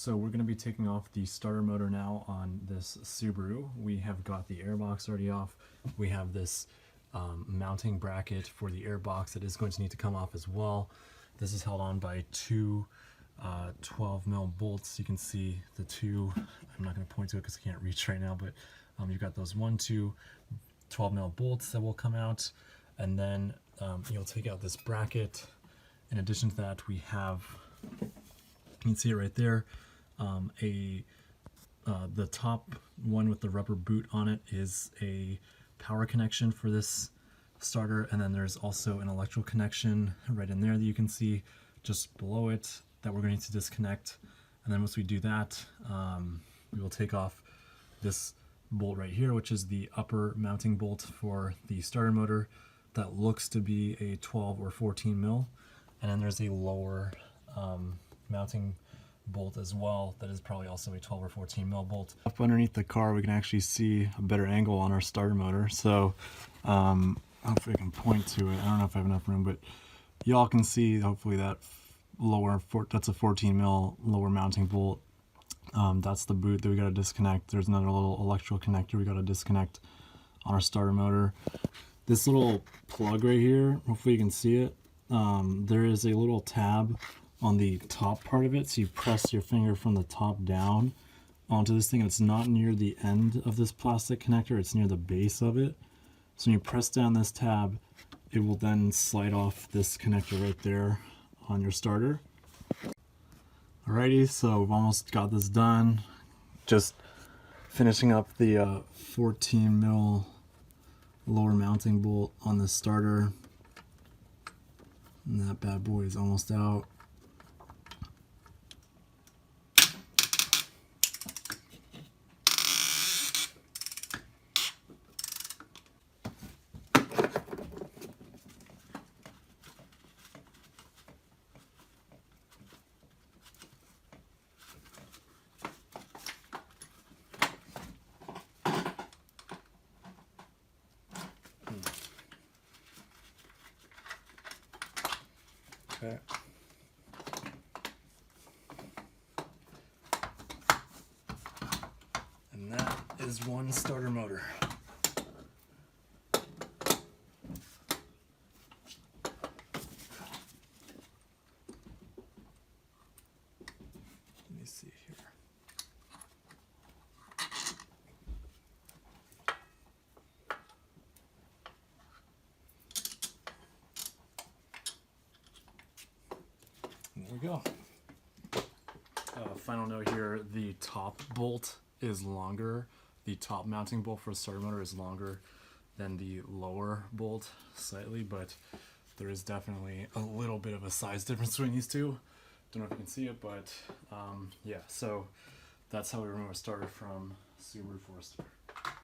so we're going to be taking off the starter motor now on this Subaru. We have got the airbox already off. We have this mounting bracket for the airbox that is going to need to come off as well. This is held on by two 12mm bolts. You can see the two, I'm not going to point to it because I can't reach right now, but you've got those 2 12mm bolts that will come out, and then you'll take out this bracket. In addition to that, we have, you can see it right there, the top one with the rubber boot on it is a power connection for this starter, and then there's also an electrical connection right in there that you can see just below it that we're going to disconnect. And then once we do that, we will take off this bolt right here, which is the upper mounting bolt for the starter motor that looks to be a 12 or 14 mil, and then there's a lower mounting bolt as well that is probably also a 12 or 14 mil bolt. Up underneath the car we can actually see a better angle on our starter motor, so I don't know if I can point to it. I don't know if I have enough room, but y'all can see hopefully that lower, that's a 14 mil lower mounting bolt. That's the boot that we got to disconnect. There's another little electrical connector we got to disconnect on our starter motor. This little plug right here, hopefully you can see it, there is a little tab on the top part of it, so you press your finger from the top down onto this thing. It's not near the end of this plastic connector, it's near the base of it. So when you press down this tab, it will then slide off this connector right there on your starter. Alrighty, so we've almost got this done. Just finishing up the 14 mil lower mounting bolt on the starter. And that bad boy is almost out. Okay. And that is one starter motor. Let me see here. There we go. Final note here, the top bolt is longer. The top mounting bolt for a starter motor is longer than the lower bolt slightly, but there is definitely a little bit of a size difference between these two. Don't know if you can see it, but yeah, so that's how we remove a starter from Subaru Forester.